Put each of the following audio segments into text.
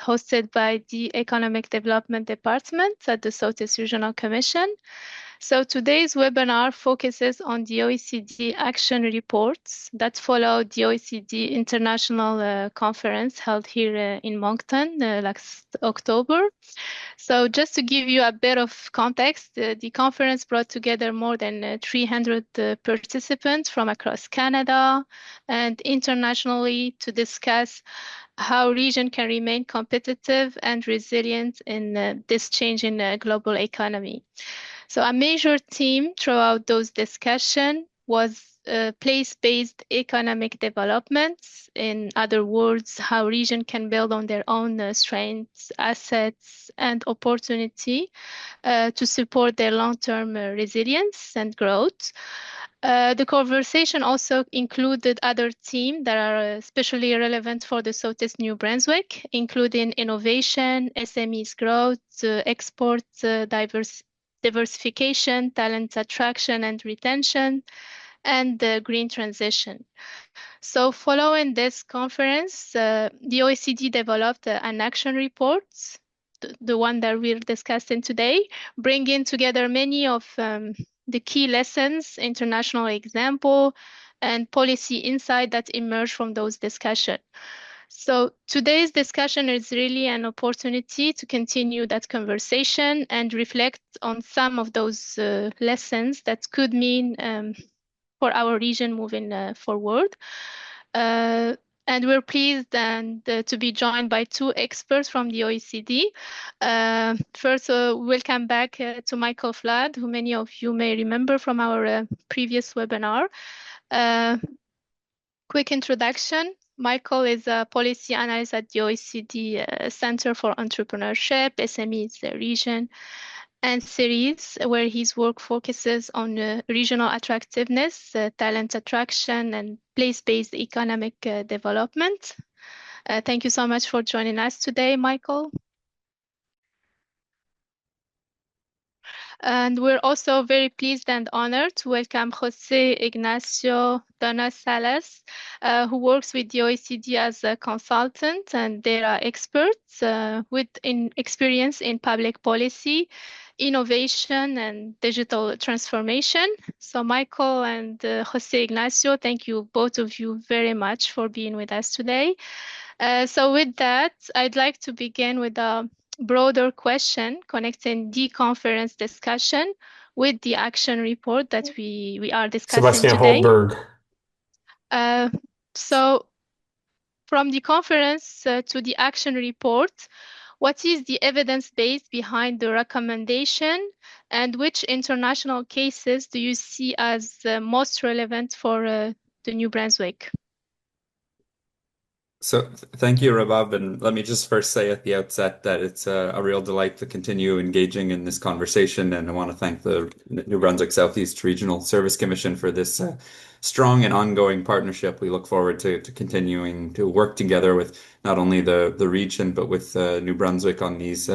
hosted by the Economic Development Department at the Sud-Est Regional Commission. So today's webinar focuses on the OECD Action Reports that follow the OECD International Conference held here in Moncton last October. So just to give you a bit of context, the conference brought together more than 300 participants from across Canada and internationally to discuss how region can remain competitive and resilient in this changing global economy. So a major theme throughout those discussions was place-based economic developments. In other words, how region can build on their own strengths, assets, and opportunity to support their long-term resilience and growth. The conversation also included other themes that are especially relevant for the Southeast New Brunswick, including innovation, SMEs growth, export diversification, talent attraction and retention, and the green transition. So following this conference, the OECD developed an action report, the one that we're discussing today, bringing together many of the key lessons, international example, and policy insight that emerged from those discussions. So today's discussion is really an opportunity to continue that conversation and reflect on some of those lessons that could mean for our region moving forward. And we're pleased to be joined by two experts from the OECD. First, welcome back to Michael Flood, who many of you may remember from our previous webinar. Quick introduction. Michael is a policy analyst at the OECD Center for Entrepreneurship, SMEs region, and series, where his work focuses on regional attractiveness, talent attraction, and place-based economic development. Thank you so much for joining us today, Michael. And we're also very pleased and honored to welcome Jose Ignacio Salas, who works with the OECD as a consultant and data expert with experience in public policy, innovation, and digital transformation. So Michael and Jose Ignacio, thank you, both of you, very much for being with us today. So with that, I'd like to begin with a broader question connecting the conference discussion with the action report that we are discussing Sebastian today. Holberg. So from the conference to the action report, what is the evidence base behind the recommendation, and which international cases do you see as most relevant for the New Brunswick? So thank you, Rabab, and let me just first say at the outset that it's a real delight to continue engaging in this conversation, and I want to thank the New Brunswick Southeast Regional Service Commission for this strong and ongoing partnership. We look forward to continuing to work together with not only the region, but with New Brunswick on these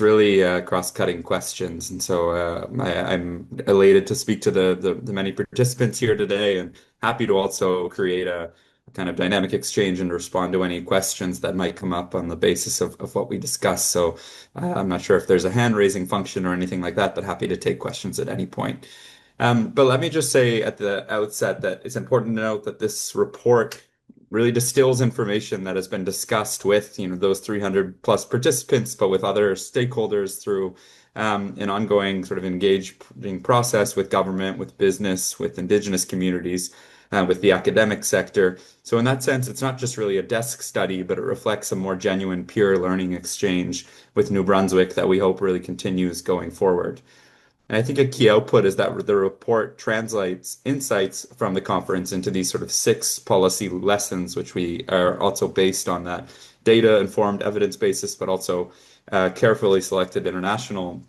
really cross-cutting questions. And so I'm elated to speak to the many participants here today, and happy to also create a kind of dynamic exchange and respond to any questions that might come up on the basis of what we discuss. So I'm not sure if there's a hand-raising function or anything like that, but happy to take questions at any point. But let me just say at the outset that it's important to note that this report really distills information that has been discussed with, those 300 plus participants, but with other stakeholders through an ongoing sort of engaging process with government, with business, with Indigenous communities, with the academic sector. So in that sense, it's not just really a desk study, but it reflects a more genuine peer learning exchange with New Brunswick that we hope really continues going forward. And I think a key output is that the report translates insights from the conference into these sort of 6 policy lessons, which we are also based on that data-informed evidence basis, but also carefully selected international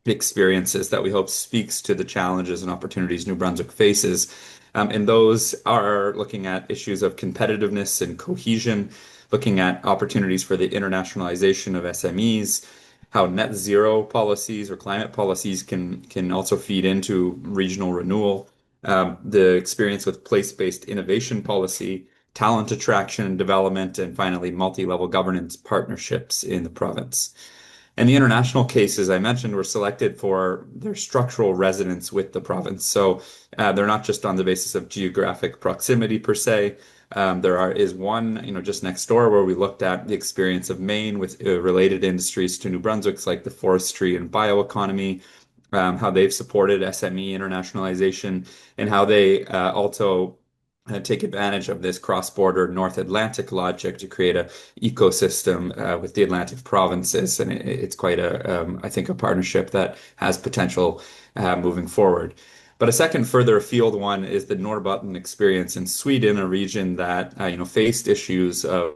experiences that we hope speaks to the challenges and opportunities New Brunswick faces. And those are looking at issues of competitiveness and cohesion, looking at opportunities for the internationalization of SMEs, how net zero policies or climate policies can also feed into regional renewal, the experience with place-based innovation policy, talent attraction and development, and finally, multi-level governance partnerships in the province. And the international cases I mentioned were selected for their structural resonance with the province. So they're not just on the basis of geographic proximity per se. Is one, just next door where we looked at the experience of Maine with related industries to New Brunswick's, like the forestry and bioeconomy, how they've supported SME internationalization, and how they also take advantage of this cross-border North Atlantic logic to create a ecosystem with the Atlantic provinces, and it's quite I think, a partnership that has potential moving forward. But a second further afield one is the Norrbotten experience in Sweden, a region that faced issues of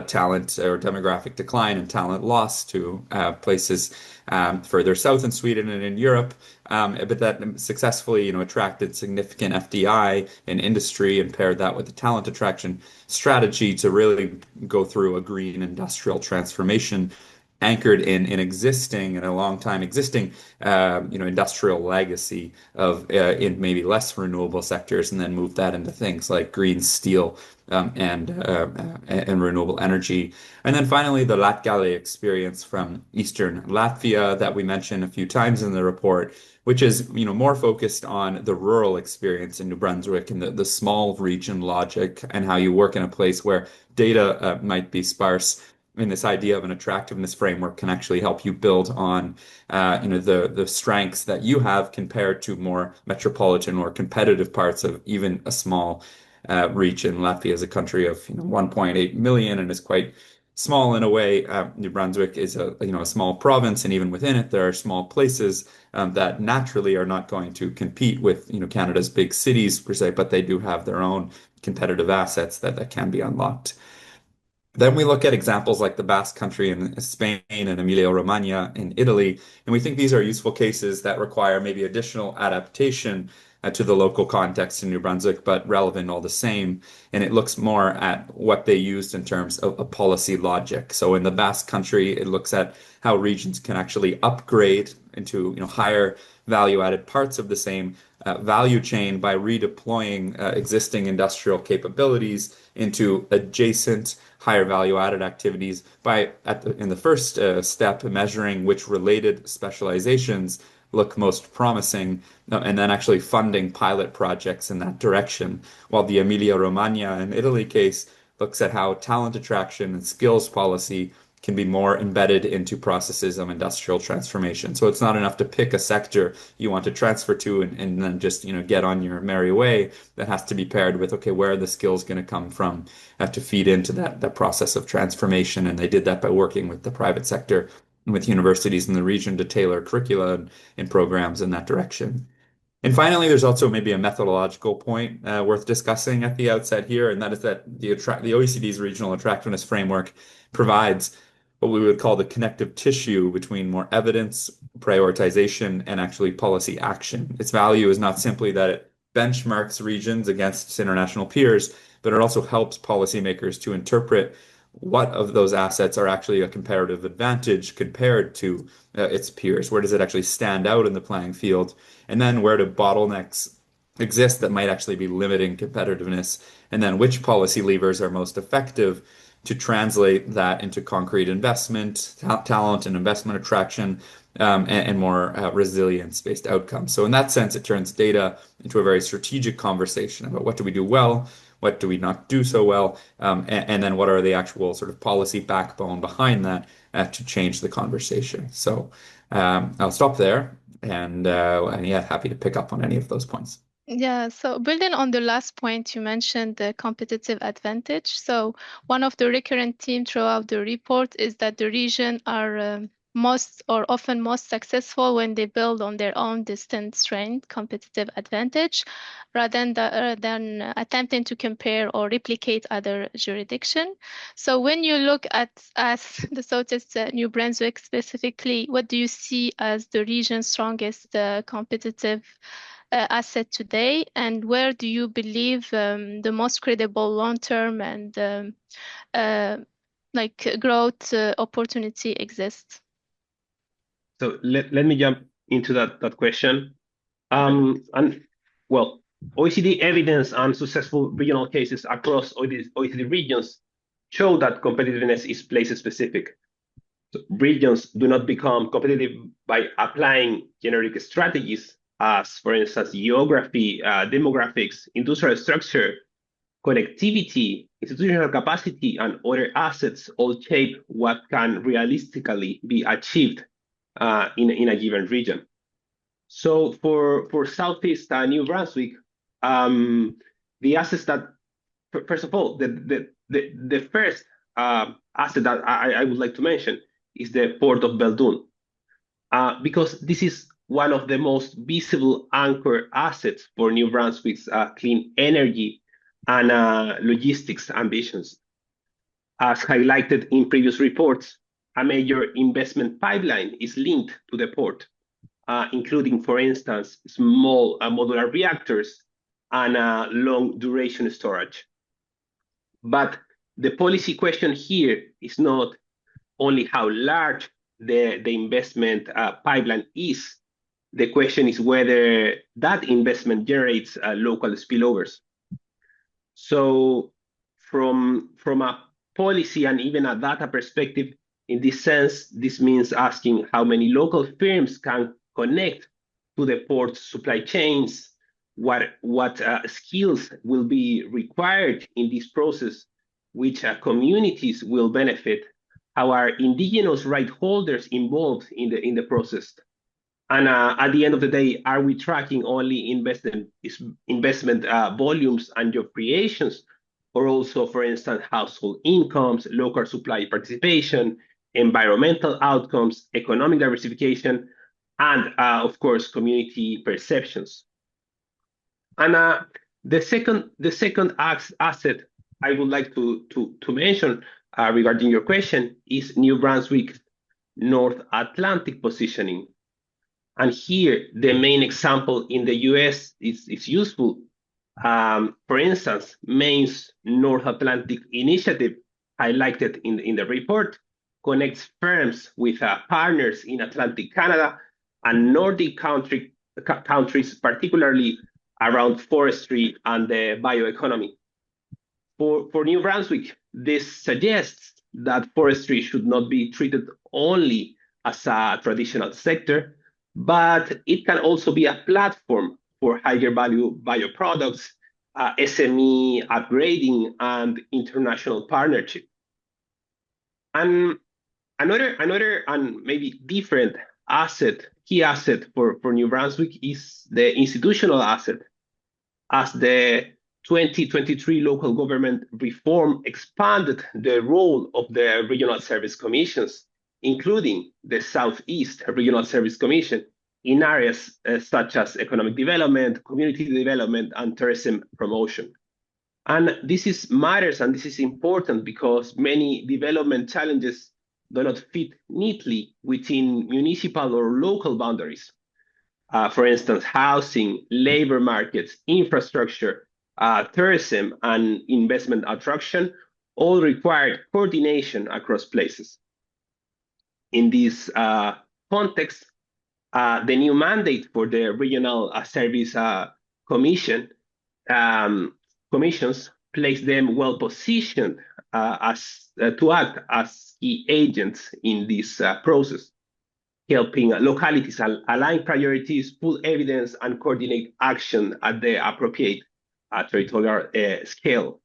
talent or demographic decline and talent loss to places further south in Sweden and in Europe, but that successfully attracted significant FDI in industry and paired that with the talent attraction strategy to really go through a green industrial transformation anchored in an existing and a long time existing industrial legacy of in maybe less renewable sectors, and then move that into things like green steel and renewable energy. And then finally, the Latgale experience from Eastern Latvia that we mentioned a few times in the report, which is more focused on the rural experience in New Brunswick and the small region logic, and how you work in a place where data might be sparse. And this idea of an attractiveness framework can actually help you build on the strengths that you have compared to more metropolitan or competitive parts of even a small region. Latvia is a country of 1.8 million and is quite small in a way. New Brunswick is a small province, and even within it, there are small places that naturally are not going to compete with Canada's big cities per se, but they do have their own competitive assets that can be unlocked. Then we look at examples like the Basque Country in Spain and Emilia-Romagna in Italy, and we think these are useful cases that require maybe additional adaptation to the local context in New Brunswick, but relevant all the same. And it looks more at what they used in terms of a policy logic. So in the Basque Country, it looks at how regions can actually upgrade into higher value-added parts of the same value chain by redeploying existing industrial capabilities into adjacent higher value-added activities by, in the first step, measuring which related specializations look most promising, and then actually funding pilot projects in that direction. While the Emilia-Romagna and Italy case looks at how talent attraction and skills policy can be more embedded into processes of industrial transformation. So it's not enough to pick a sector you want to transfer to and then just get on your merry way. That has to be paired with, okay, where are the skills going to come from to feed into that process of transformation? And they did that by working with the private sector and with universities in the region to tailor curricula and programs in that direction. And finally, there's also maybe a methodological point worth discussing at the outset here, and that is that the OECD's regional attractiveness framework provides what we would call the connective tissue between more evidence, prioritization, and actually policy action. Its value is not simply that it benchmarks regions against its international peers, but it also helps policymakers to interpret what of those assets are actually a comparative advantage compared to its peers. Where does it actually stand out in the playing field? And then where do bottlenecks exist that might actually be limiting competitiveness? And then which policy levers are most effective to translate that into concrete investment, talent and investment attraction, and more resilience-based outcomes. So in that sense, it turns data into a very strategic conversation about what do we do well, what do we not do so well, and then what are the actual sort of policy backbone behind that to change the conversation. So I'll stop there, and yeah, happy to pick up on any of those points. Yeah, so building on the last point, you mentioned the competitive advantage. So one of the recurrent themes throughout the report is that the region are most or often most successful when they build on their own distinct strength, competitive advantage, rather than attempting to compare or replicate other jurisdiction. So when you look at the Sud-Est New Brunswick specifically, what do you see as the region's strongest competitive asset today, and where do you believe the most credible long-term and growth opportunity exists? So let me jump into that question. And well, OECD evidence and successful regional cases across OECD regions show that competitiveness is place-specific. So regions do not become competitive by applying generic strategies as, for instance, geography, demographics, industrial structure, connectivity, institutional capacity, and other assets all shape what can realistically be achieved in a given region. So for Southeast New Brunswick, the assets that, first of all, the first asset that I would like to mention is the Port of Beldoun, because this is one of the most visible anchor assets for New Brunswick's clean energy and logistics ambitions. As highlighted in previous reports, a major investment pipeline is linked to the port, including, for instance, small modular reactors and long duration storage. But the policy question here is not only how large the investment pipeline is. The question is whether that investment generates local spillovers. So from a policy and even a data perspective, in this sense, this means asking how many local firms can connect to the port's supply chains, what skills will be required in this process, which communities will benefit, how are indigenous right holders involved in the process. And at the end of the day, are we tracking only investment volumes and job creations, or also, for instance, household incomes, local supply participation, environmental outcomes, economic diversification, and of course, community perceptions? And the second asset I would like to mention regarding your question is New Brunswick's North Atlantic positioning. And here, the main example in the US is useful. For instance, Maine's North Atlantic Initiative, highlighted in the report, connects firms with partners in Atlantic Canada and Nordic countries, particularly around forestry and the bioeconomy. For New Brunswick, this suggests that forestry should not be treated only as a traditional sector, but it can also be a platform for higher value bioproducts, SME upgrading, and international partnership. And another and maybe different key asset for New Brunswick is the institutional asset. As the 2023 local government reform expanded the role of the regional service commissions, including the Southeast Regional Service Commission, in areas such as economic development, community development, and tourism promotion. And this matters and this is important because many development challenges do not fit neatly within municipal or local boundaries. For instance, housing, labor markets, infrastructure, tourism, and investment attraction all require coordination across places. In this context, the new mandate for the regional service commissions place them well positioned to act as key agents in this process, helping localities align priorities, pull evidence, and coordinate action at the appropriate territorial scale.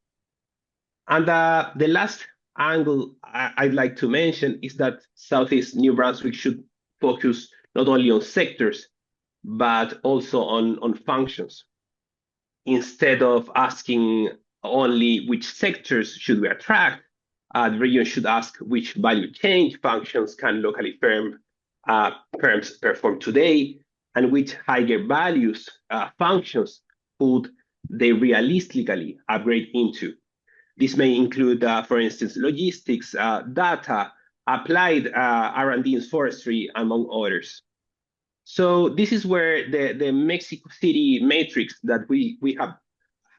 And the last angle I'd like to mention is that Southeast New Brunswick should focus not only on sectors, but also on functions. Instead of asking only which sectors should we attract, the region should ask which value chain functions can locally firms perform today, and which higher values functions could they realistically upgrade into. This may include, for instance, logistics, data, applied R&D in forestry, among others. So this is where the Mexico City matrix that we have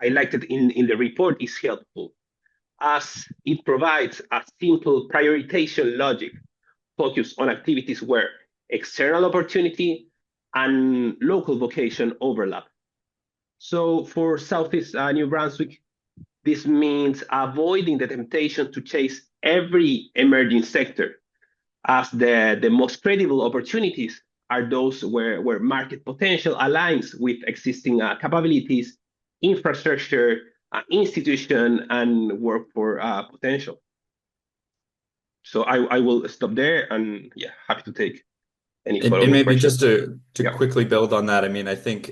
highlighted in the report is helpful, as it provides a simple prioritization logic focused on activities where external opportunity and local vocation overlap. So for Southeast New Brunswick, this means avoiding the temptation to chase every emerging sector, as the most credible opportunities are those where market potential aligns with existing capabilities, infrastructure, institution, and workforce potential. So I will stop there, and yeah, happy to take any following And maybe questions. just to Yeah. quickly build on that, I mean, I think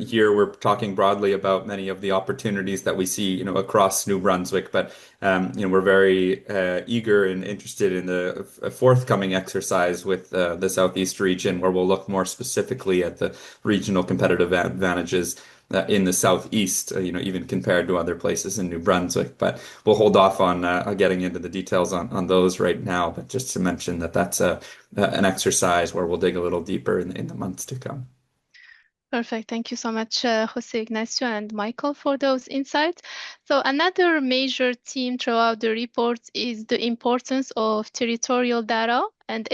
here we're talking broadly about many of the opportunities that we see, you know, across New Brunswick, but you know, we're very eager and interested in the forthcoming exercise with the Southeast region, where we'll look more specifically at the regional competitive advantages in the Southeast, you know, even compared to other places in New Brunswick. But we'll hold off on getting into the details on those right now. But just to mention that that's an exercise where we'll dig a little deeper in the months to come. Perfect. Thank you so much, Jose Ignacio and Michael, for those insights. So another major theme throughout the report is the importance of territorial data and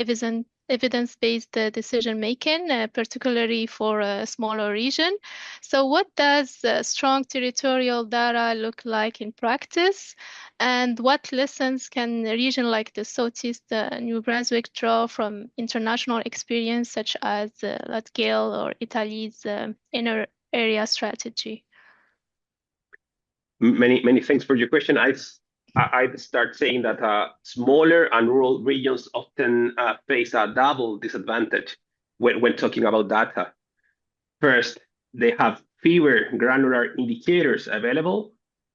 evidence-based decision-making, particularly for a smaller region. So what does strong territorial data look like in practice? And what lessons can a region like the Southeast New Brunswick draw from international experience, such as Latgale or Italy's inner area strategy? Many thanks for your question. I'd start saying that smaller and rural regions often face a double disadvantage when talking about data. First, they have fewer granular indicators available,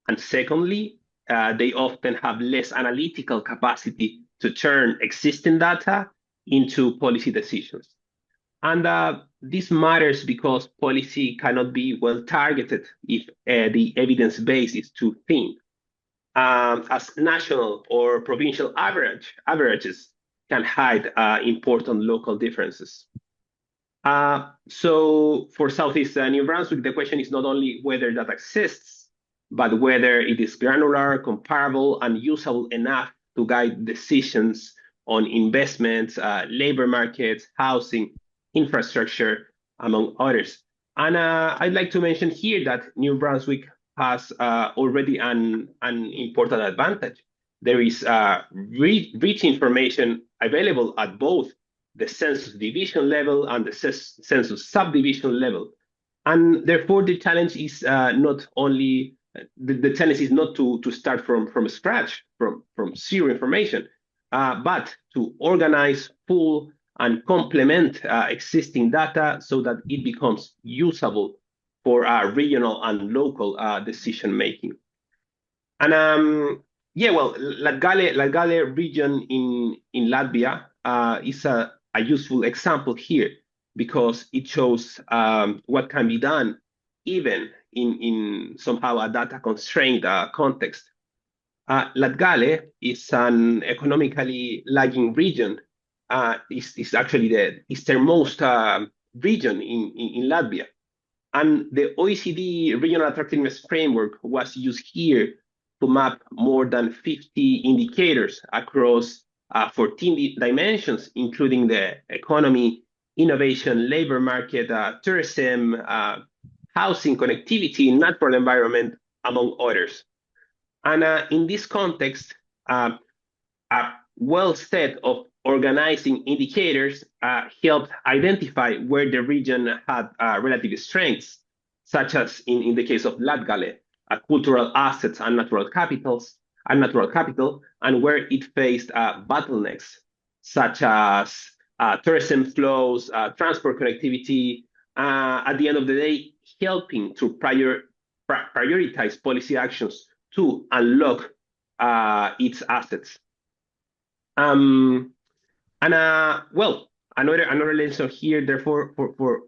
and secondly, they often have less analytical capacity to turn existing data into policy decisions. And this matters because policy cannot be well targeted if the evidence base is too thin, as national or provincial averages can hide important local differences. So for Southeast New Brunswick, the question is not only whether that exists, but whether it is granular, comparable, and usable enough to guide decisions on investments, labor markets, housing, infrastructure, among others. And I'd like to mention here that New Brunswick has already an important advantage. There is rich information available at both the census division level and the census subdivision level. And therefore, the challenge is not only, the challenge is not to start from scratch, from zero information, but to organize, pool, and complement existing data so that it becomes usable for regional and local decision making. And yeah, well, Latgale region in Latvia is a useful example here because it shows what can be done even in somehow a data constrained context. Latgale is an economically lagging region. It's actually the easternmost region in Latvia. And the OECD Regional Attractiveness Framework was used here to map more than 50 indicators across 14 dimensions, including the economy, innovation, labor market, tourism, housing, connectivity, natural environment, among others. And in this context, a well set of organizing indicators helped identify where the region had relative strengths, such as in the case of Latgale, cultural assets and natural capital, and where it faced bottlenecks, such as tourism flows, transport connectivity, at the end of the day, helping to prioritize policy actions to unlock its assets. Well, another lesson here, therefore,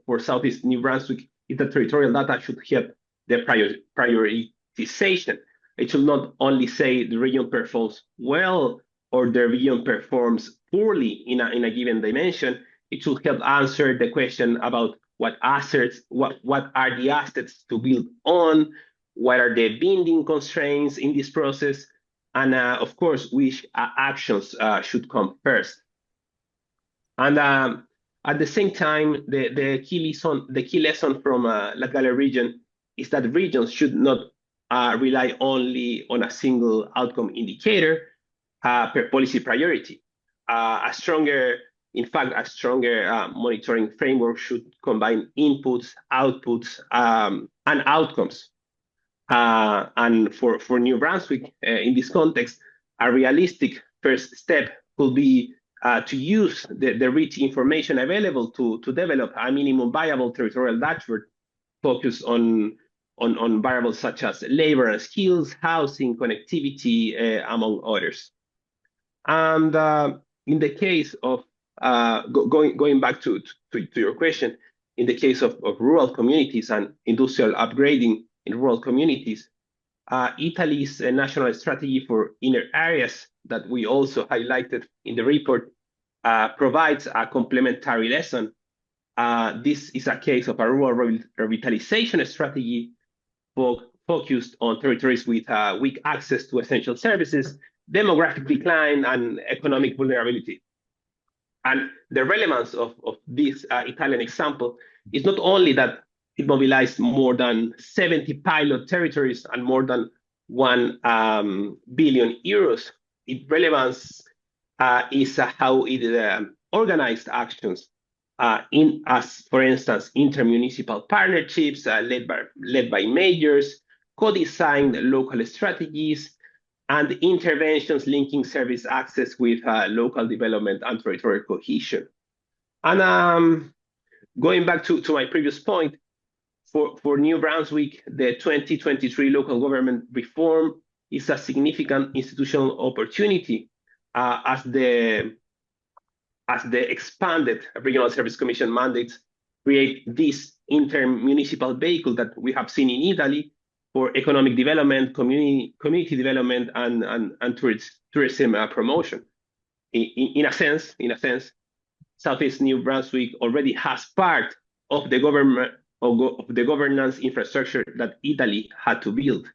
for Southeast New Brunswick is that territorial data should help the prioritization. It should not only say the region performs well or the region performs poorly in a given dimension. It should help answer the question about what are the assets to build on, what are the binding constraints in this process, and of course, which actions should come first. And at the same time, the key lesson from Latgale region is that regions should not rely only on a single outcome indicator per policy priority. A stronger monitoring framework should combine inputs, outputs, and outcomes. And for New Brunswick, in this context, a realistic first step could be to use the rich information available to develop a minimum viable territorial dashboard focused on variables such as labor and skills, housing, connectivity, among others. And in the case of going back to your question, in the case of rural communities and industrial upgrading in rural communities, Italy's national strategy for inner areas that we also highlighted in the report provides a complementary lesson. This is a case of a rural revitalization strategy focused on territories with weak access to essential services, demographic decline, and economic vulnerability. And the relevance of this Italian example is not only that it mobilized more than 70 pilot territories and more than 1 billion euros. Its relevance is how it organized actions as, for instance, intermunicipal partnerships led by mayors, co-designed local strategies, and interventions linking service access with local development and territorial cohesion. And going back to my previous point, for New Brunswick, the 2023 local government reform is a significant institutional opportunity as the expanded Regional Service Commission mandates create this intermunicipal vehicle that we have seen in Italy for economic development, community development, and tourism promotion. In a sense, Southeast New Brunswick already has part of the governance infrastructure that Italy had to build.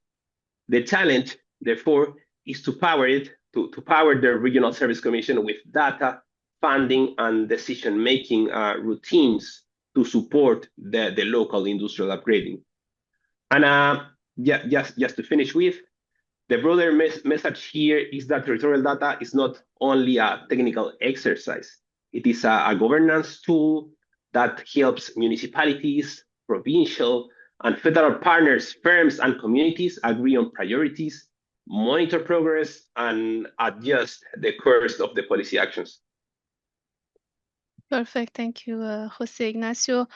The challenge, therefore, is to power it, to power the Regional Service Commission with data, funding, and decision-making routines to support the local industrial upgrading. And just to finish with, the broader message here is that territorial data is not only a technical exercise. It is a governance tool that helps municipalities, provincial, and federal partners, firms, and communities agree on priorities, monitor progress, and adjust the course of the policy actions. Perfect. Thank you, Jose Ignacio.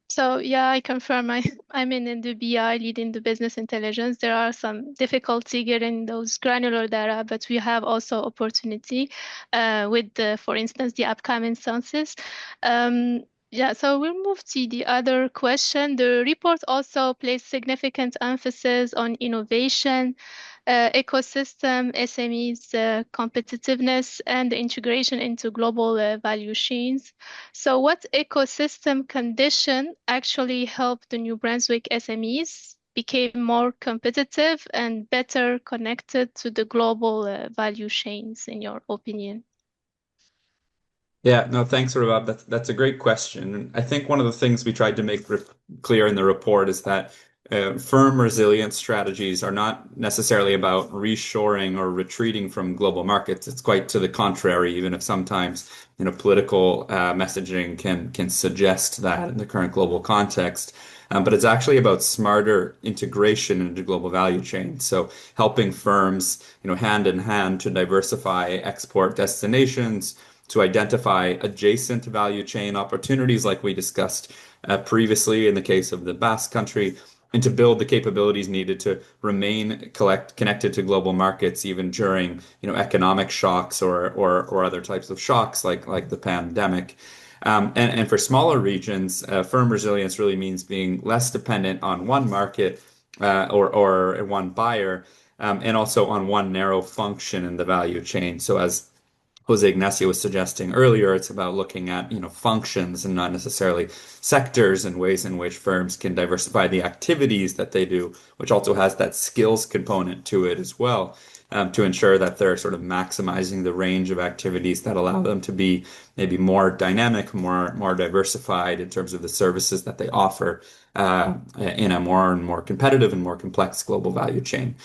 So yeah, I confirm I'm in the BI leading the business intelligence. There are some difficulty getting those granular data, but we have also opportunity with, for instance, the upcoming census. Yeah, so we'll move to the other question. The report also placed significant emphasis on innovation, ecosystem, SMEs, competitiveness, and the integration into global value chains. So what ecosystem condition actually helped the New Brunswick SMEs became more competitive and better connected to the global value chains, in your opinion? Yeah, no, thanks, Rabab. That's a great question. And I think one of the things we tried to make clear in the report is that firm resilience strategies are not necessarily about reshoring or retreating from global markets. It's quite to the contrary, even if sometimes political messaging can suggest that in the current global context. But it's actually about smarter integration into global value chains. So helping firms, hand in hand to diversify export destinations, to identify adjacent value chain opportunities like we discussed previously in the case of the Basque Country, and to build the capabilities needed to remain connected to global markets even during economic shocks or other types of shocks like the pandemic. And for smaller regions, firm resilience really means being less dependent on one market or one buyer, and also on one narrow function in the value chain. So as Jose Ignacio was suggesting earlier, it's about looking at functions and not necessarily sectors, and ways in which firms can diversify the activities that they do, which also has that skills component to it as well. to ensure that they're sort of maximizing the range of activities that allow them to be maybe more dynamic, more diversified in terms of the services that they offer in a more and more competitive and more complex global value chain.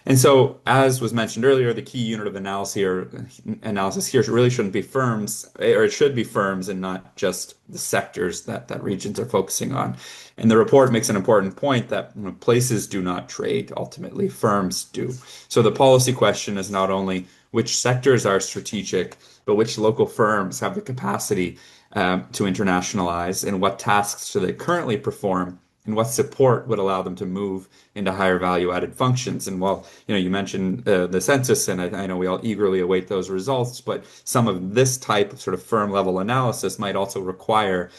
And so, as was mentioned earlier, the key unit of analysis here really shouldn't be firms, or it should be firms and not just the sectors that regions are focusing on. And the report makes an important point that places do not trade, ultimately, firms do. So the policy question is not only which sectors are strategic, but which local firms have the capacity to internationalize, and what tasks do they currently perform, and what support would allow them to move into higher value added functions. And while you mentioned the census, and I know we all eagerly await those results, but some of this type of sort of firm level analysis might also require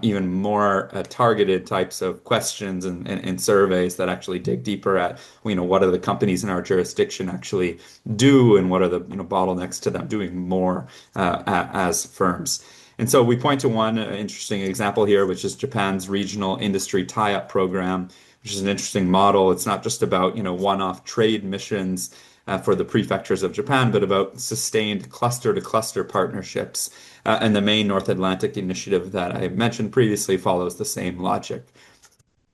even more targeted types of questions and surveys that actually dig deeper at what do the companies in our jurisdiction actually do, and what are the bottlenecks to them doing more as firms. And so we point to one interesting example here, which is Japan's regional industry tie-up program, which is an interesting model. It's not just about one-off trade missions for the prefectures of Japan, but about sustained cluster-to-cluster partnerships. And the main North Atlantic initiative that I mentioned previously follows the same logic.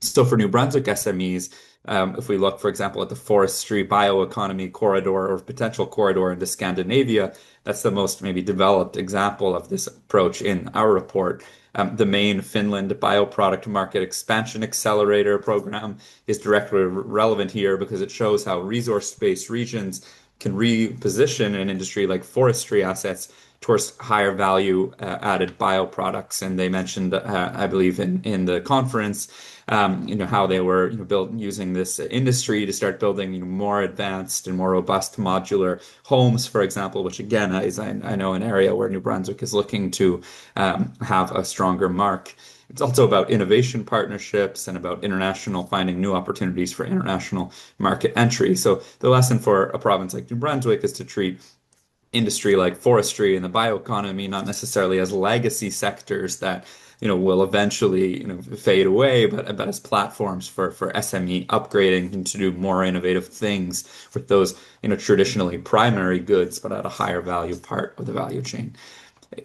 So for New Brunswick SMEs, if we look, for example, at the forestry bioeconomy corridor or potential corridor into Scandinavia, that's the most maybe developed example of this approach in our report. The main Finland bioproduct market expansion accelerator program is directly relevant here because it shows how resource-based regions can reposition an industry like forestry assets towards higher value added bioproducts. And they mentioned, I believe, in the conference, how they were built using this industry to start building more advanced and more robust modular homes, for example, which again is I know an area where New Brunswick is looking to have a stronger mark. It's also about innovation partnerships and about finding new opportunities for international market entry. So the lesson for a province like New Brunswick is to treat industry like forestry and the bioeconomy not necessarily as legacy sectors that will eventually fade away, but as platforms for SME upgrading and to do more innovative things with those traditionally primary goods, but at a higher value part of the value chain.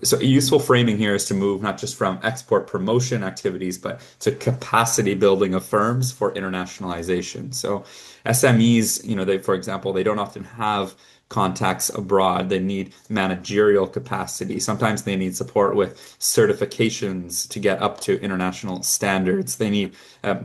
So a useful framing here is to move not just from export promotion activities, but to capacity building of firms for internationalization. So SMEs, for example, they don't often have contacts abroad. They need managerial capacity. Sometimes they need support with certifications to get up to international standards. They need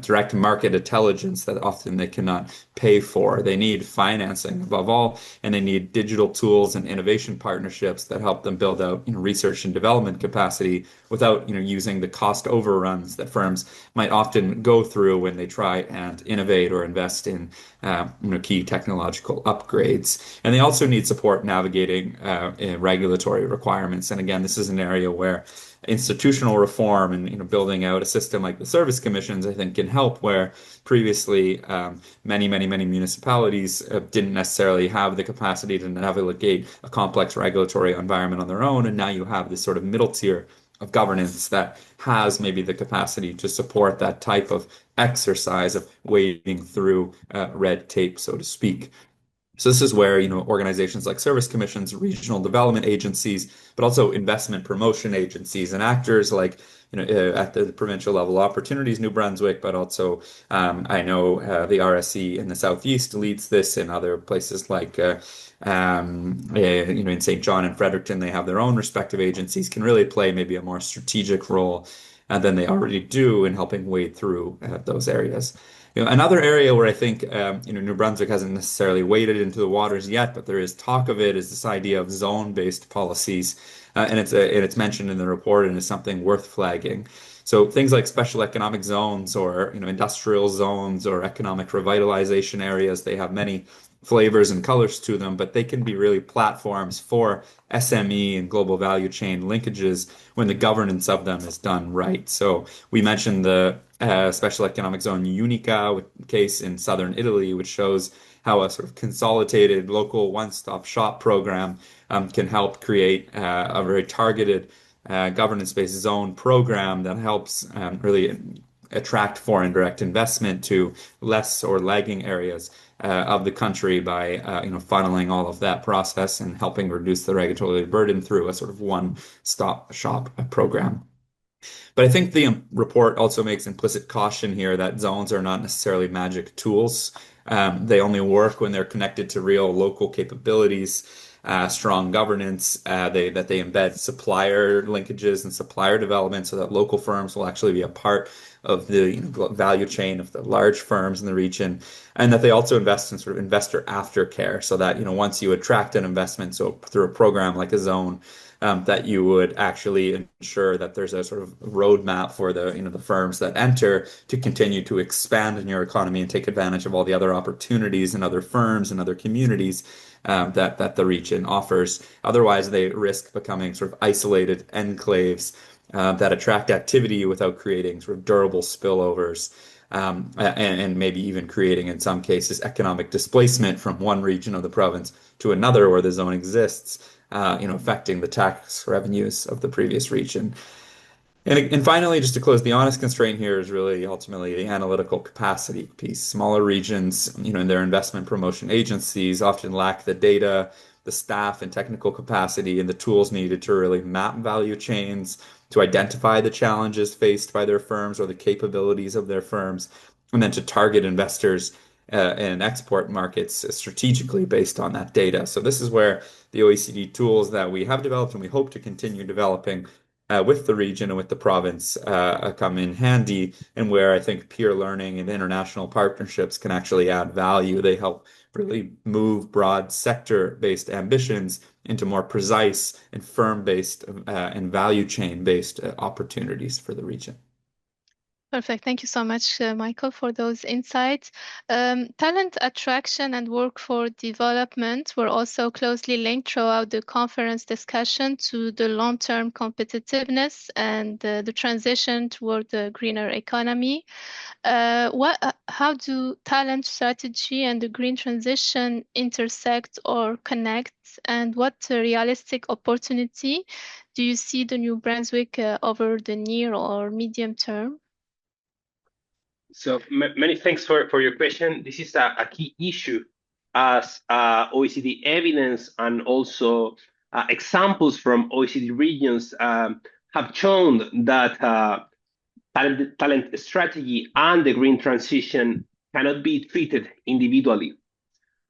direct market intelligence that often they cannot pay for. They need financing above all, and they need digital tools and innovation partnerships that help them build out research and development capacity without using the cost overruns that firms might often go through when they try and innovate or invest in key technological upgrades. And they also need support navigating regulatory requirements. And again, this is an area where institutional reform and building out a system like the service commissions, I think, can help, where previously many municipalities didn't necessarily have the capacity to navigate a complex regulatory environment on their own. And now you have this sort of middle tier of governance that has maybe the capacity to support that type of exercise of wading through red tape, so to speak. So this is where, organizations like service commissions, regional development agencies, but also investment promotion agencies and actors like, at the provincial level, Opportunities New Brunswick, but also I know the RSE in the Southeast leads this. In other places like, in St. John and Fredericton, they have their own respective agencies, can really play maybe a more strategic role than they already do in helping wade through those areas. Another area where I think New Brunswick hasn't necessarily waded into the waters yet, but there is talk of it, is this idea of zone-based policies, and it's mentioned in the report and is something worth flagging. So things like special economic zones or industrial zones or economic revitalization areas, they have many flavors and colors to them, but they can be really platforms for SME and global value chain linkages when the governance of them is done right. So we mentioned the special economic zone Unica case in southern Italy, which shows how a sort of consolidated local one-stop shop program can help create a very targeted governance-based zone program that helps really attract foreign direct investment to less or lagging areas of the country by funneling all of that process and helping reduce the regulatory burden through a sort of one-stop shop program. But I think the report also makes implicit caution here that zones are not necessarily magic tools. They only work when they're connected to real local capabilities, strong governance, that they embed supplier linkages and supplier development so that local firms will actually be a part of the value chain of the large firms in the region, and that they also invest in sort of investor aftercare so that once you attract an investment, so through a program like a zone, that you would actually ensure that there's a sort of roadmap for the firms that enter to continue to expand in your economy and take advantage of all the other opportunities and other firms and other communities that the region offers. Otherwise, they risk becoming sort of isolated enclaves that attract activity without creating sort of durable spillovers. And maybe even creating, in some cases, economic displacement from one region of the province to another where the zone exists, affecting the tax revenues of the previous region. And finally, just to close, the honest constraint here is really ultimately the analytical capacity piece. Smaller regions, in their investment promotion agencies often lack the data, the staff and technical capacity, and the tools needed to really map value chains, to identify the challenges faced by their firms or the capabilities of their firms, and then to target investors and export markets strategically based on that data. So this is where the OECD tools that we have developed and we hope to continue developing with the region and with the province come in handy, and where I think peer learning and international partnerships can actually add value. They help really move broad sector-based ambitions into more precise and firm-based and value chain-based opportunities for the region. Perfect. Thank you so much, Michael, for those insights. Talent attraction and workforce development were also closely linked throughout the conference discussion to the long-term competitiveness and the transition toward the greener economy. How do talent strategy and the green transition intersect or connect? And what realistic opportunity do you see the New Brunswick over the near or medium term? So many thanks for your question. This is a key issue, as OECD evidence and also examples from OECD regions have shown that talent strategy and the green transition cannot be treated individually,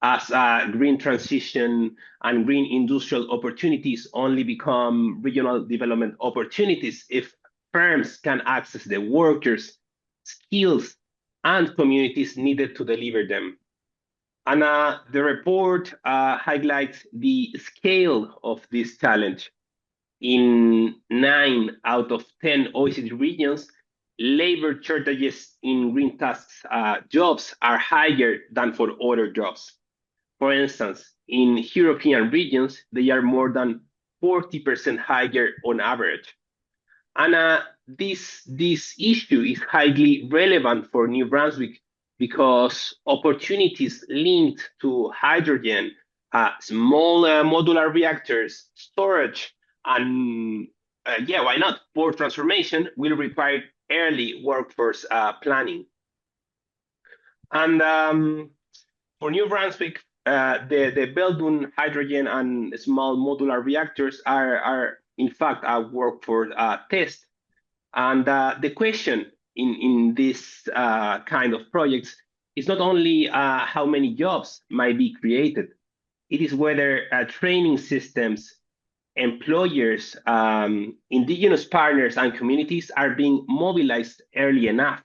as green transition and green industrial opportunities only become regional development opportunities if firms can access the workers, skills, and communities needed to deliver them. And the report highlights the scale of this challenge. In 9 out of 10 OECD regions, labor shortages in green tasks jobs are higher than for other jobs. For instance, in European regions, they are more than 40% higher on average. And this issue is highly relevant for New Brunswick because opportunities linked to hydrogen, small modular reactors, storage, and why not, port transformation will require early workforce planning. And for New Brunswick, the Belgian hydrogen and small modular reactors are in fact a workforce test. And the question in this kind of projects is not only how many jobs might be created, it is whether training systems, employers, indigenous partners, and communities are being mobilized early enough.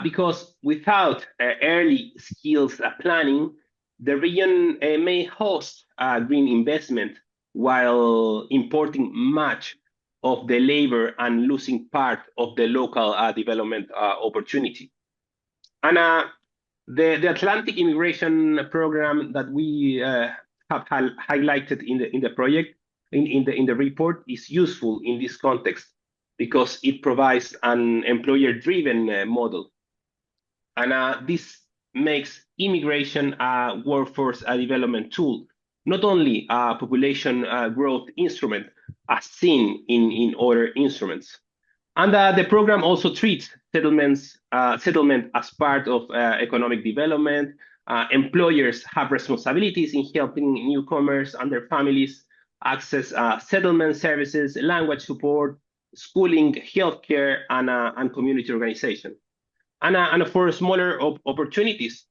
Because without early skills planning, the region may host green investment while importing much of the labor and losing part of the local development opportunity. And the Atlantic Immigration Program that we have highlighted in the project, in the report, is useful in this context because it provides an employer-driven model. And this makes immigration a workforce development tool, not only a population growth instrument as seen in other instruments. And the program also treats settlement as part of economic development. Employers have responsibilities in helping newcomers and their families access settlement services, language support, schooling, healthcare, and community organization. And for smaller opportunities,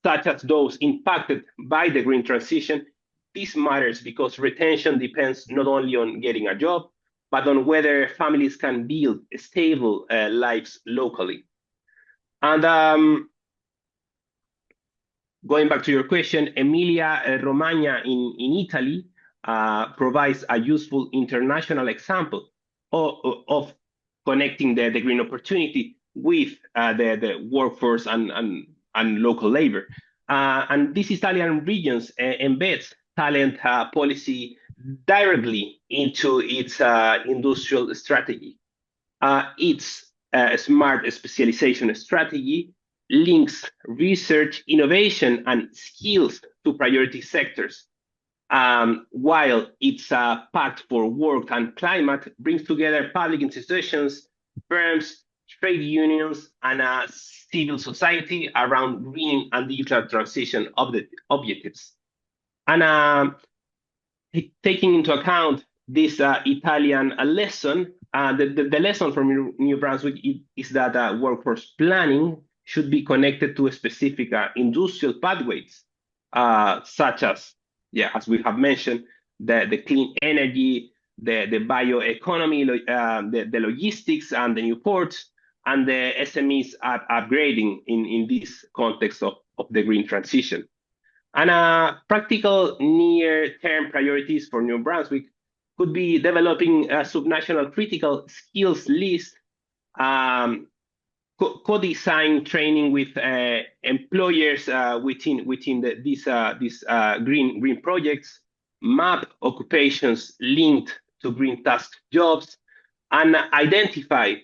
such as those impacted by the green transition, this matters because retention depends not only on getting a job, but on whether families can build stable lives locally. And going back to your question, Emilia-Romagna in Italy provides a useful international example of connecting the green opportunity with the workforce and local labor. And these Italian regions embeds talent policy directly into its industrial strategy. Its smart specialization strategy links research, innovation, and skills to priority sectors, while its Pact for Work and Climate brings together public institutions, firms, trade unions, and civil society around green and digital transition objectives. And taking into account this Italian lesson, the lesson from New Brunswick is that workforce planning should be connected to specific industrial pathways, such as, as we have mentioned, the clean energy, the bioeconomy, the logistics and the new ports, and the SMEs upgrading in this context of the green transition. And practical near-term priorities for New Brunswick could be developing a subnational critical skills list, co-design training with employers within these green projects, map occupations linked to green task jobs, and identify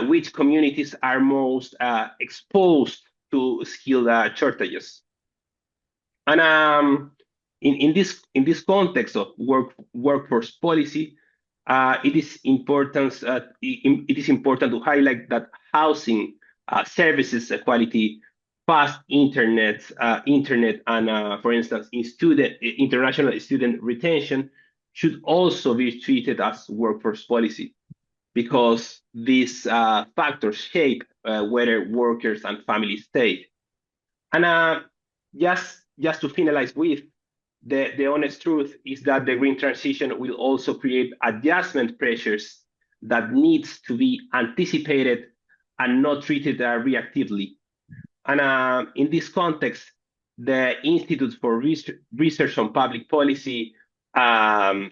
which communities are most exposed to skill shortages. And in this context of workforce policy, it is important to highlight that housing, services quality, fast internet, and for instance, international student retention should also be treated as workforce policy, because these factors shape whether workers and families stay. And just to finalize with, the honest truth is that the green transition will also create adjustment pressures that needs to be anticipated and not treated reactively. And in this context, the Institute for Research on Public Policy, the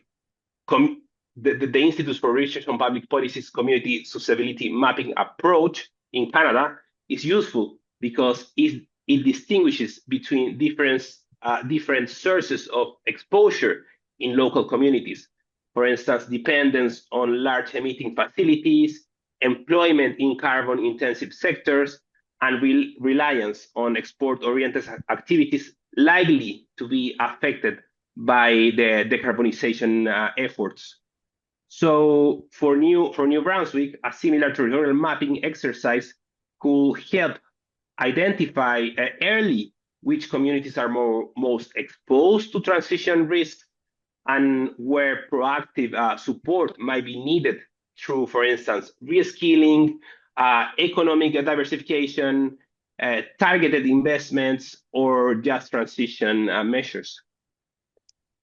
Institute for Research on Public Policy's community sustainability mapping approach in Canada is useful because it distinguishes between different sources of exposure in local communities. For instance, dependence on large emitting facilities, employment in carbon-intensive sectors, and reliance on export-oriented activities likely to be affected by the decarbonization efforts. So for New Brunswick, a similar territorial mapping exercise could help identify early which communities are most exposed to transition risks and where proactive support might be needed through, for instance, reskilling, economic diversification, targeted investments, or just transition measures.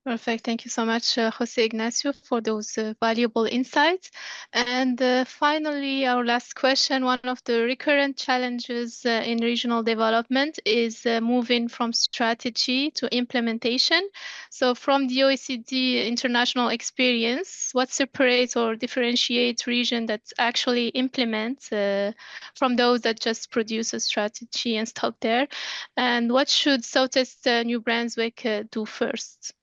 Perfect. Thank you so much, Jose Ignacio, for those valuable insights. And finally, our last question. One of the recurrent challenges in regional development is moving from strategy to implementation. So from the OECD international experience, what separates or differentiates region that actually implement from those that just produce a strategy and stop there? And what should Sud-Est New Brunswick do first?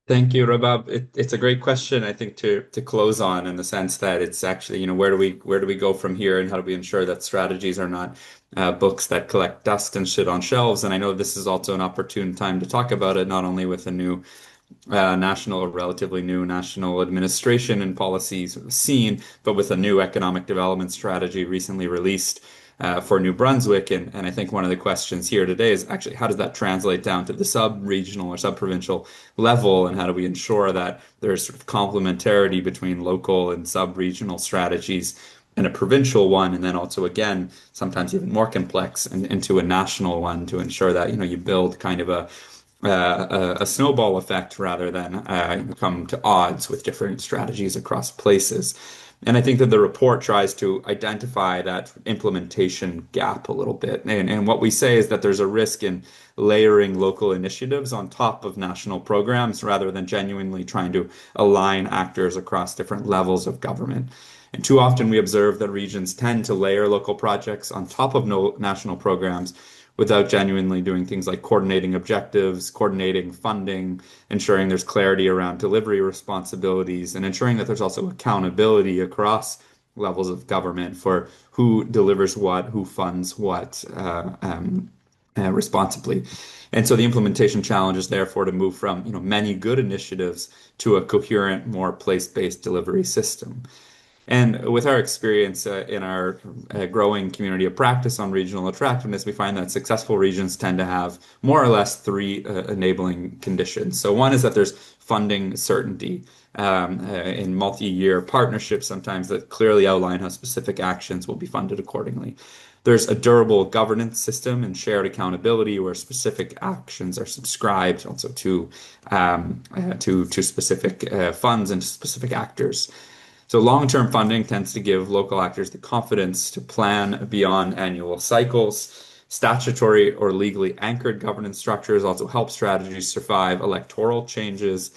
Thank you, Rabab. It's a great question, I think, to close on, in the sense that it's actually, where do we go from here, and how do we ensure that strategies are not books that collect dust and sit on shelves? And I know this is also an opportune time to talk about it, not only with a new national or relatively new national administration and policies seen, but with a new economic development strategy recently released for New Brunswick. And I think one of the questions here today is actually how does that translate down to the sub-regional or sub-provincial level, and how do we ensure that there's sort of complementarity between local and sub-regional strategies and a provincial one, and then also again sometimes even more complex and into a national one to ensure that you build kind of a snowball effect rather than come to odds with different strategies across places. And I think that the report tries to identify that implementation gap a little bit. And what we say is that there's a risk in layering local initiatives on top of national programs rather than genuinely trying to align actors across different levels of government. And too often we observe that regions tend to layer local projects on top of national programs without genuinely doing things like coordinating objectives, coordinating funding, ensuring there's clarity around delivery responsibilities, and ensuring that there's also accountability across levels of government for who delivers what, who funds what responsibly. And so the implementation challenge is therefore to move from many good initiatives to a coherent, more place-based delivery system. And with our experience in our growing community of practice on regional attractiveness, we find that successful regions tend to have more or less three enabling conditions. So one is that there's funding certainty in multi-year partnerships, sometimes that clearly outline how specific actions will be funded accordingly. There's a durable governance system and shared accountability where specific actions are subscribed also to specific funds and specific actors. So long-term funding tends to give local actors the confidence to plan beyond annual cycles. Statutory or legally anchored governance structures also help strategies survive electoral changes,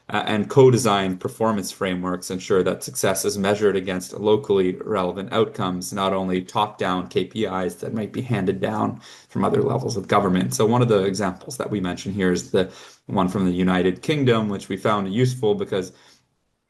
and co-designed performance frameworks ensure that success is measured against locally relevant outcomes, not only top-down KPIs that might be handed down from other levels of government. So one of the examples that we mention here is the one from the United Kingdom, which we found useful because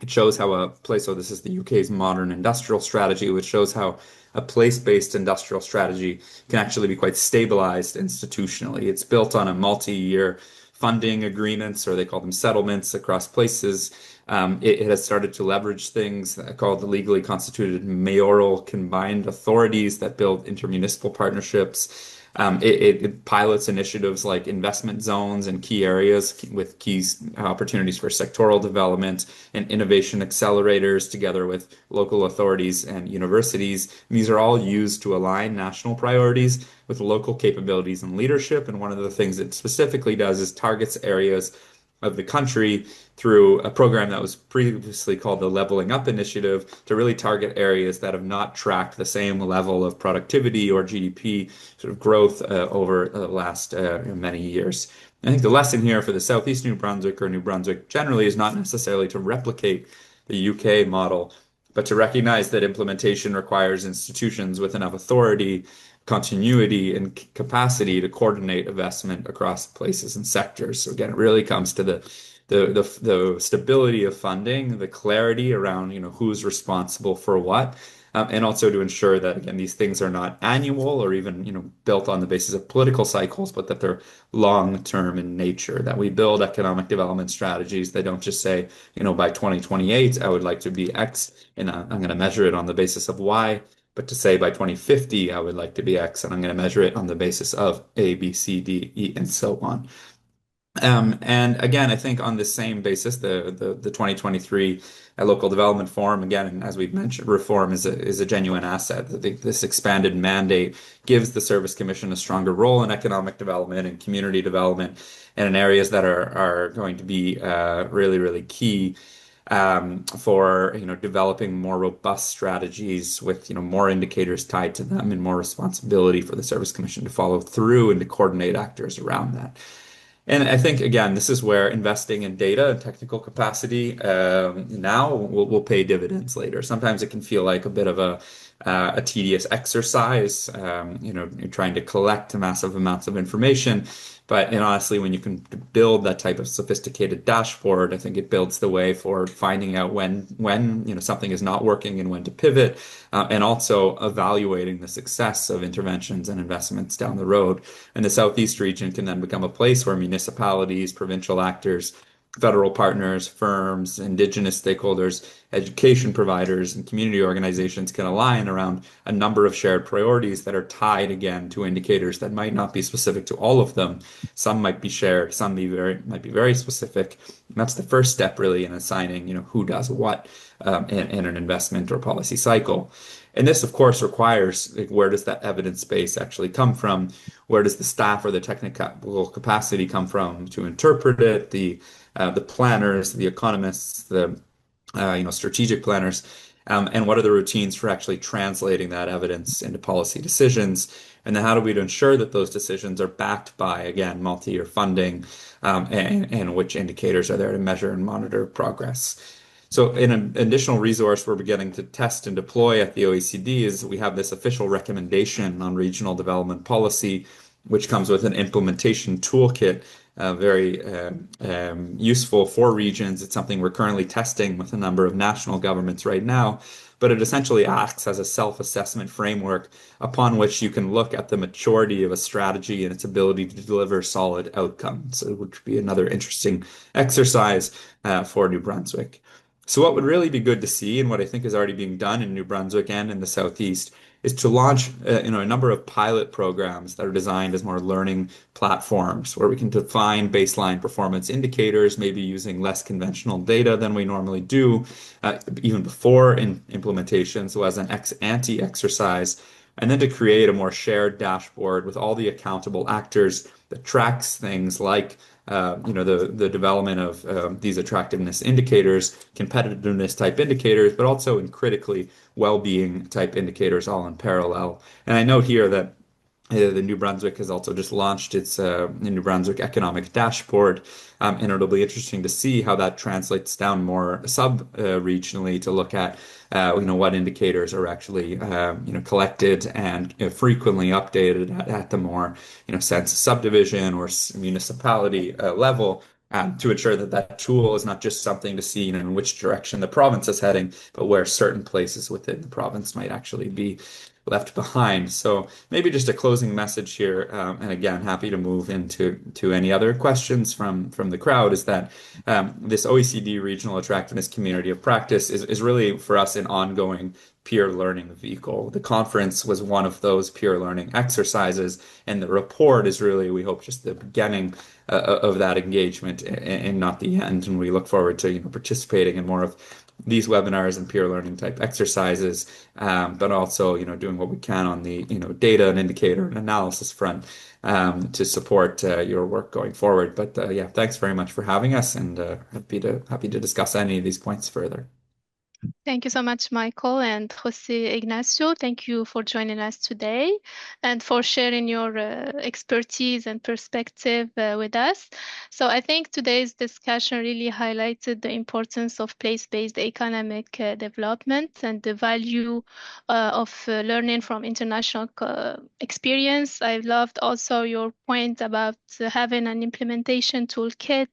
it shows how so this is the UK's modern industrial strategy, which shows how a place-based industrial strategy can actually be quite stabilized institutionally. It's built on a multi-year funding agreements, or they call them settlements, across places. It has started to leverage things called the legally constituted mayoral combined authorities that build intermunicipal partnerships. It pilots initiatives like investment zones in key areas with key opportunities for sectoral development and innovation accelerators together with local authorities and universities. And these are all used to align national priorities with local capabilities and leadership. And one of the things it specifically does is targets areas of the country through a program that was previously called the Leveling Up Initiative to really target areas that have not tracked the same level of productivity or GDP sort of growth over the last many years. I think the lesson here for the Southeast New Brunswick or New Brunswick generally is not necessarily to replicate the UK model, but to recognize that implementation requires institutions with enough authority, continuity, and capacity to coordinate investment across places and sectors. So again, it really comes to the stability of funding, the clarity around who's responsible for what, and also to ensure that again these things are not annual or even built on the basis of political cycles, but that they're long-term in nature. That we build economic development strategies. They don't just say by 2028 I would like to be X, and I'm going to measure it on the basis of Y. But to say by 2050, I would like to be X, and I'm going to measure it on the basis of A, B, C, D, E, and so on. And again, I think on the same basis, the 2023 Local Development Forum, again, as we've mentioned, reform is a genuine asset. I think this expanded mandate gives the Service Commission a stronger role in economic development and community development, and in areas that are going to be really, really key for developing more robust strategies with more indicators tied to them and more responsibility for the Service Commission to follow through and to coordinate actors around that. And I think again, this is where investing in data and technical capacity now will pay dividends later. Sometimes it can feel like a bit of a tedious exercise, you're trying to collect massive amounts of information. But honestly, when you can build that type of sophisticated dashboard, I think it builds the way for finding out when something is not working and when to pivot, and also evaluating the success of interventions and investments down the road. And the Southeast region can then become a place where municipalities, provincial actors, federal partners, firms, indigenous stakeholders, education providers, and community organizations can align around a number of shared priorities that are tied again to indicators that might not be specific to all of them. Some might be shared, some might be very specific. And that's the first step really in assigning, who does what in an investment or policy cycle. And this, of course, requires where does that evidence base actually come from? Where does the staff or the technical capacity come from to interpret it? The planners, the economists, the strategic planners, and what are the routines for actually translating that evidence into policy decisions? And then how do we ensure that those decisions are backed by, again, multi-year funding, and which indicators are there to measure and monitor progress? So in an additional resource we're beginning to test and deploy at the OECD is we have this official recommendation on regional development policy, which comes with an implementation toolkit, very useful for regions. It's something we're currently testing with a number of national governments right now, but it essentially acts as a self-assessment framework upon which you can look at the maturity of a strategy and its ability to deliver solid outcomes. So it would be another interesting exercise for New Brunswick. So what would really be good to see, and what I think is already being done in New Brunswick and in the Southeast, is to launch a number of pilot programs that are designed as more learning platforms where we can define baseline performance indicators, maybe using less conventional data than we normally do, even before implementation, so as an ex-ante exercise, and then to create a more shared dashboard with all the accountable actors that tracks things like the development of these attractiveness indicators, competitiveness type indicators, but also in critically well-being type indicators all in parallel. And I note here that the New Brunswick has also just launched its New Brunswick Economic Dashboard, and it'll be interesting to see how that translates down more sub-regionally to look at what indicators are actually collected and frequently updated at the more census subdivision or municipality level. To ensure that that tool is not just something to see in which direction the province is heading, but where certain places within the province might actually be left behind. So maybe just a closing message here, and again, happy to move into any other questions from the crowd, is that this OECD Regional Attractiveness Community of Practice is really for us an ongoing peer learning vehicle. The conference was one of those peer learning exercises, and the report is really, we hope, just the beginning of that engagement and not the end. And we look forward to participating in more of these webinars and peer learning type exercises, but also doing what we can on the data and indicator and analysis front to support your work going forward. But yeah, thanks very much for having us, and happy to discuss any of these points further. Thank you so much, Michael and Jose Ignacio. Thank you for joining us today and for sharing your expertise and perspective with us. So I think today's discussion really highlighted the importance of place-based economic development and the value of learning from international experience. I loved also your point about having an implementation toolkit,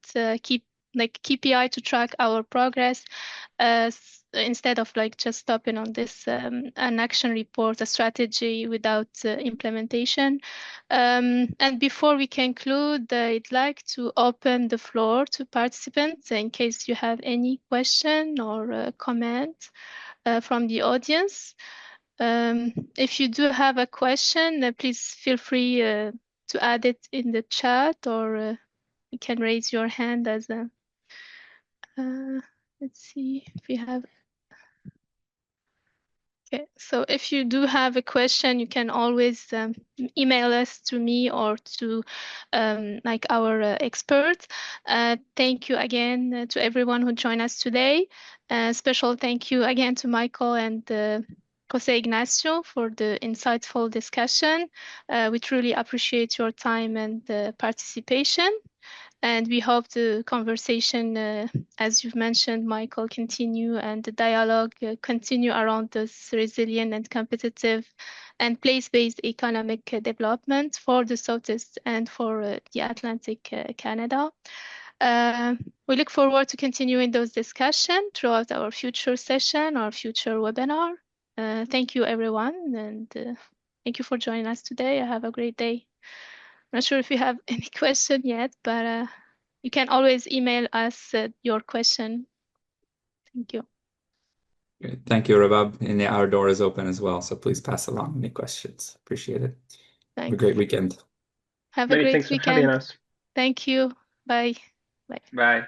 KPI to track our progress. Instead of just stopping on this an action report, a strategy without implementation. And before we conclude, I'd like to open the floor to participants in case you have any question or comment from the audience. If you do have a question, please feel free to add it in the chat, or you can raise your hand as a let's see if we have. Okay, so if you do have a question, you can always email us to me or to our experts. Thank you again to everyone who joined us today. Special thank you again to Michael and Jose Ignacio for the insightful discussion. We truly appreciate your time and participation. And we hope the conversation, as you've mentioned, Michael, continue, and the dialogue continue around this resilient and competitive and place-based economic development for the Sud-Est and for the Atlantic Canada. We look forward to continuing those discussions throughout our future session or future webinar. Thank you, everyone, and thank you for joining us today. Have a great day. I'm not sure if you have any question yet, but You can always email us your question. Thank you. Great. Thank you, Rabab. And our door is open as well, so please pass along any questions. Appreciate it. Have a Thanks. great weekend. Have a Many great thanks for having weekend. us. Thank you. Bye. Bye. Bye.